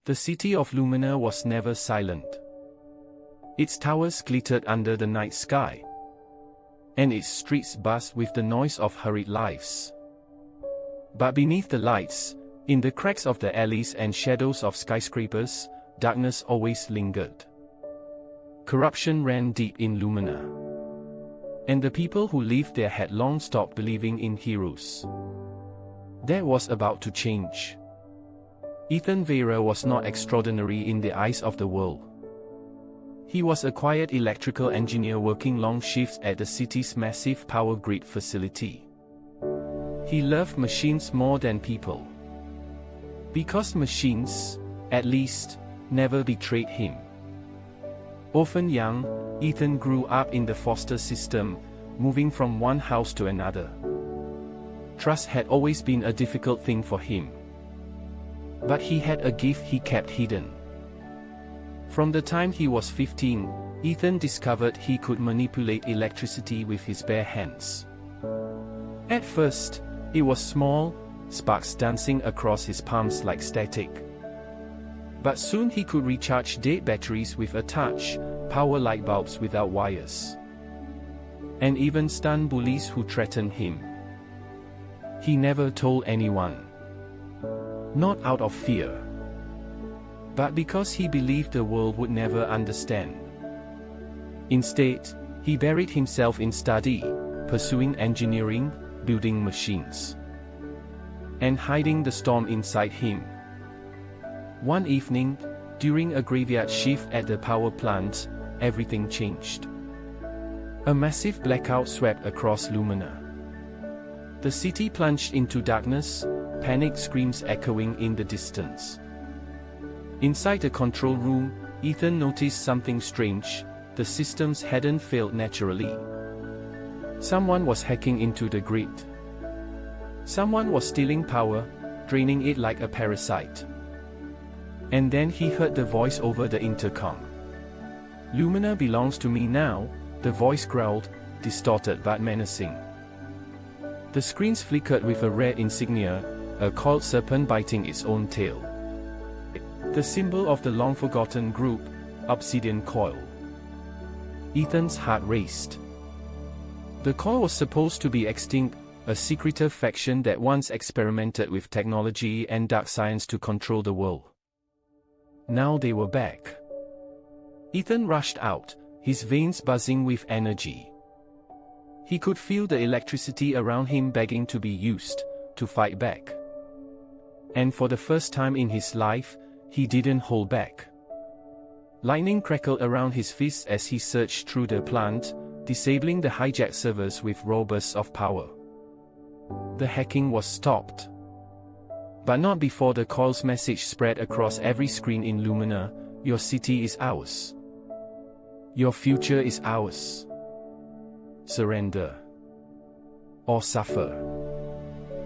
The city of Lumina was never silent. Its towers glittered under the night sky, and its streets buzzed with the noise of hurried lives. But beneath the lights, in the cracks of the alleys and shadows of skyscrapers, darkness always lingered. Corruption ran deep in Lumina, and the people who lived there had long stopped believing in heroes. That was about to change. Ethan Vera was not extraordinary in the eyes of the world. He was a quiet electrical engineer working long shifts at the city's massive power grid facility. He loved machines more than people. Because machines, at least, never betrayed him. Orphan young, Ethan grew up in the foster system, moving from one house to another. Trust had always been a difficult thing for him. But he had a gift he kept hidden. From the time he was 15, Ethan discovered he could manipulate electricity with his bare hands. At first, it was small, sparks dancing across his palms like static. But soon he could recharge dead batteries with a touch, power light bulbs without wires, and even stun bullies who threatened him. He never told anyone. Not out of fear, but because he believed the world would never understand. Instead, he buried himself in study, pursuing engineering, building machines, and hiding the storm inside him. One evening, during a graveyard shift at the power plant, everything changed. A massive blackout swept across Lumina. The city plunged into darkness, panic screams echoing in the distance. Inside the control room, Ethan noticed something strange. The systems hadn't failed naturally. Someone was hacking into the grid. Someone was stealing power, draining it like a parasite. And then he heard the voice over the intercom. "Lumina belongs to me now," the voice growled, distorted but menacing. The screens flickered with a rare insignia, a coiled serpent biting its own tail. The symbol of the long-forgotten group, Obsidian Coil. Ethan's heart raced. The coil was supposed to be extinct, a secretive faction that once experimented with technology and dark science to control the world. Now they were back. Ethan rushed out, his veins buzzing with energy. He could feel the electricity around him begging to be used, to fight back. And for the first time in his life, he didn't hold back. Lightning crackled around his fists as he surged through the plant, disabling the hijacked servers with raw bursts of power. The hacking was stopped. But not before the coil's message spread across every screen in Lumina: "Your city is ours. Your future is ours. Surrender or suffer."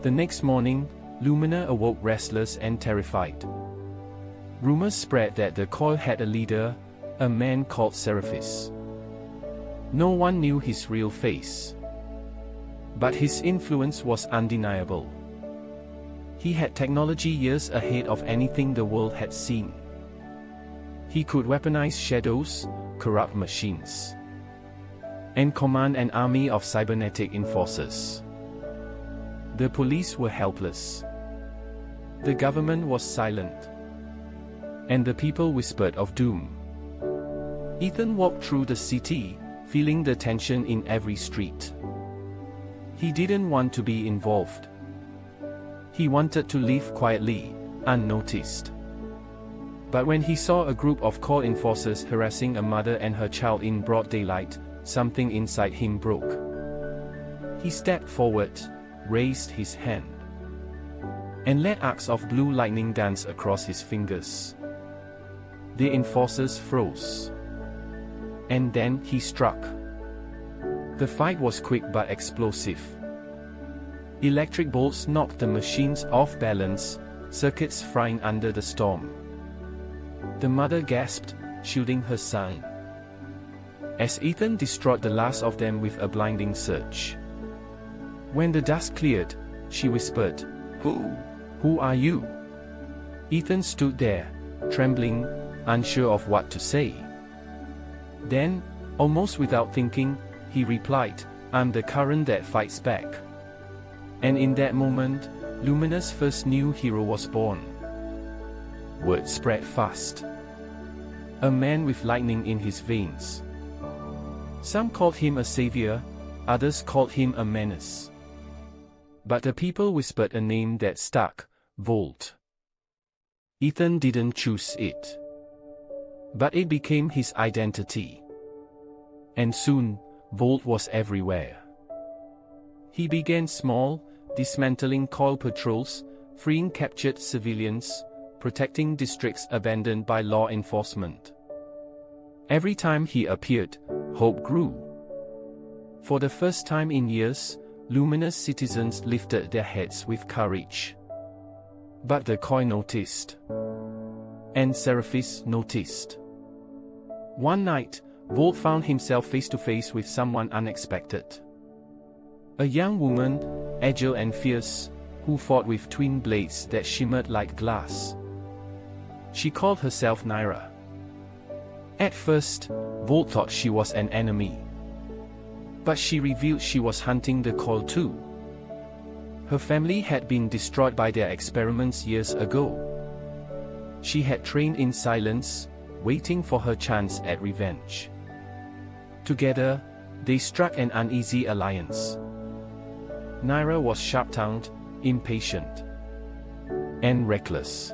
The next morning, Lumina awoke restless and terrified. Rumors spread that the coil had a leader, a man called Seraphis. No one knew his real face, but his influence was undeniable. He had technology years ahead of anything the world had seen. He could weaponize shadows, corrupt machines, and command an army of cybernetic enforcers. The police were helpless. The government was silent. And the people whispered of doom. Ethan walked through the city, feeling the tension in every street. He didn't want to be involved. He wanted to live quietly, unnoticed. But when he saw a group of coil enforcers harassing a mother and her child in broad daylight, something inside him broke. He stepped forward, raised his hand, and let arcs of blue lightning dance across his fingers. The enforcers froze. And then he struck. The fight was quick but explosive. Electric bolts knocked the machines off balance, circuits frying under the storm. The mother gasped, shielding her son, as Ethan destroyed the last of them with a blinding surge. When the dust cleared, she whispered, Who are you?" Ethan stood there, trembling, unsure of what to say. Then, almost without thinking, he replied, "I'm the current that fights back." And in that moment, Lumina's first new hero was born. Word spread fast. A man with lightning in his veins. Some called him a savior, others called him a menace. But the people whispered a name that stuck: Volt. Ethan didn't choose it. But it became his identity. And soon, Volt was everywhere. He began small, dismantling coal patrols, freeing captured civilians, protecting districts abandoned by law enforcement. Every time he appeared, hope grew. For the first time in years, Lumina's citizens lifted their heads with courage. But the Koi noticed. And Seraphis noticed. One night, Volt found himself face to face with someone unexpected. A young woman, agile and fierce, who fought with twin blades that shimmered like glass. She called herself Naira. At first, Volt thought she was an enemy. But she revealed she was hunting the Koi too. Her family had been destroyed by their experiments years ago. She had trained in silence, waiting for her chance at revenge. Together, they struck an uneasy alliance. Naira was sharp-tongued, impatient, and reckless.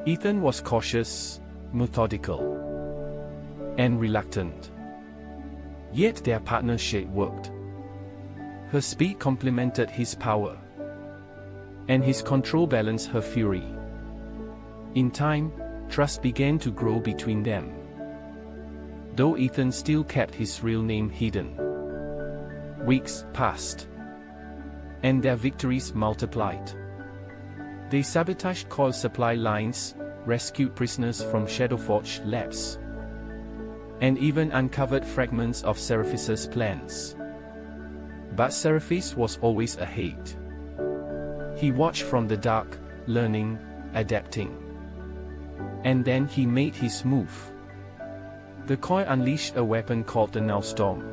Ethan was cautious, methodical, and reluctant. Yet their partnership worked. Her speed complemented his power, and his control balanced her fury. In time, trust began to grow between them. Though Ethan still kept his real name hidden. Weeks passed, and their victories multiplied. They sabotaged Koi supply lines, rescued prisoners from Shadowforge labs, and even uncovered fragments of Seraphis' plans. But Seraphis was always ahead. He watched from the dark, learning, adapting. And then he made his move. The Koi unleashed a weapon called the Nullstorm.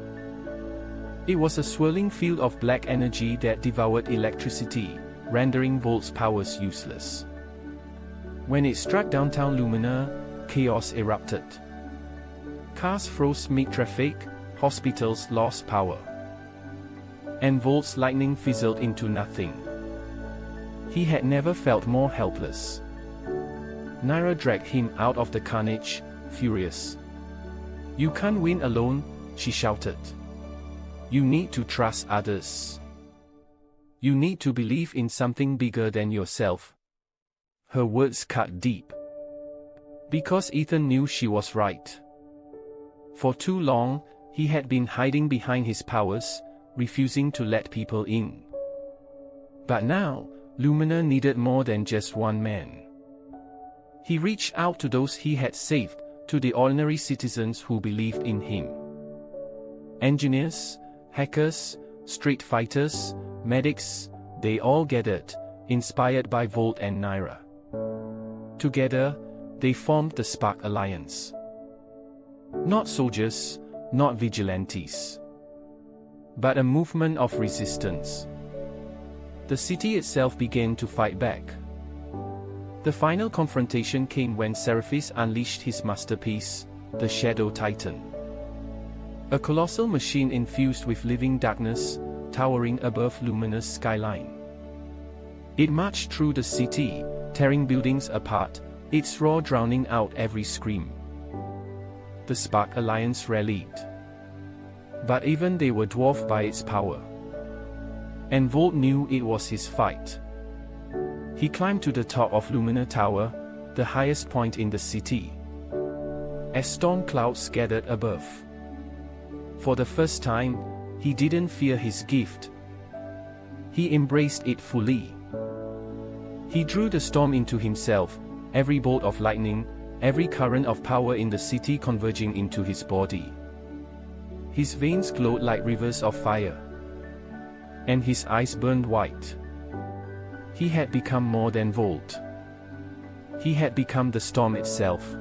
It was a swirling field of black energy that devoured electricity, rendering Volt's powers useless. When it struck downtown Lumina, chaos erupted. Cars froze mid-traffic, hospitals lost power. And Volt's lightning fizzled into nothing. He had never felt more helpless. Naira dragged him out of the carnage, furious. "You can't win alone," she shouted. "You need to trust others. You need to believe in something bigger than yourself." Her words cut deep. Because Ethan knew she was right. For too long, he had been hiding behind his powers, refusing to let people in. But now, Lumina needed more than just one man. He reached out to those he had saved, to the ordinary citizens who believed in him. Engineers, hackers, street fighters, medics, they all gathered, inspired by Volt and Naira. Together, they formed the Spark Alliance. Not soldiers, not vigilantes, but a movement of resistance. The city itself began to fight back. The final confrontation came when Seraphis unleashed his masterpiece, the Shadow Titan. A colossal machine infused with living darkness, towering above Lumina's skyline. It marched through the city, tearing buildings apart, its roar drowning out every scream. The Spark Alliance rallied. But even they were dwarfed by its power. And Volt knew it was his fight. He climbed to the top of Lumina Tower, the highest point in the city. As storm clouds gathered above. For the first time, he didn't fear his gift. He embraced it fully. He drew the storm into himself, every bolt of lightning, every current of power in the city converging into his body. His veins glowed like rivers of fire. And his eyes burned white. He had become more than Volt. He had become the storm itself.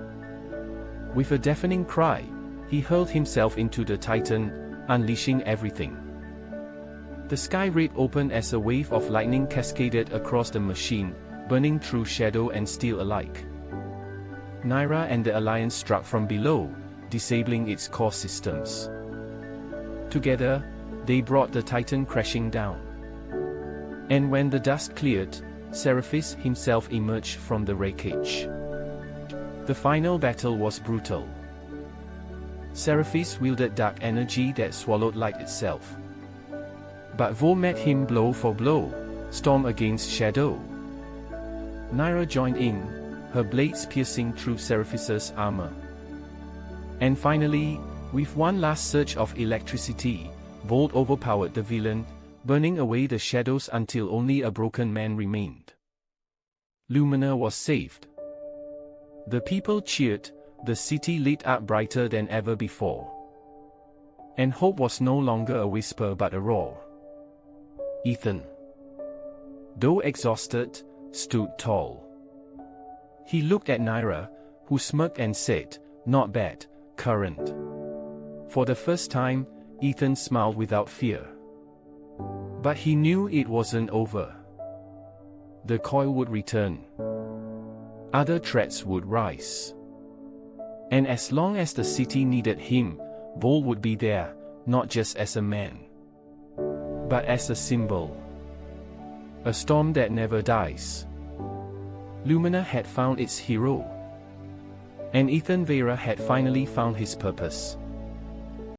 With a deafening cry, he hurled himself into the Titan, unleashing everything. The sky ripped open as a wave of lightning cascaded across the machine, burning through shadow and steel alike. Naira and the Alliance struck from below, disabling its core systems. Together, they brought the Titan crashing down. And when the dust cleared, Seraphis himself emerged from the wreckage. The final battle was brutal. Seraphis wielded dark energy that swallowed light itself. But Vol met him blow for blow, storm against shadow. Naira joined in, her blades piercing through Seraphis's armor. And finally, with one last surge of electricity, Volt overpowered the villain, burning away the shadows until only a broken man remained. Lumina was saved. The people cheered, the city lit up brighter than ever before. And hope was no longer a whisper but a roar. Ethan, though exhausted, stood tall. He looked at Naira, who smirked and said, "Not bad, Current." For the first time, Ethan smiled without fear. But he knew it wasn't over. The coil would return. Other threats would rise. And as long as the city needed him, Vol would be there, not just as a man, but as a symbol. A storm that never dies. Lumina had found its hero. And Ethan Vera had finally found his purpose.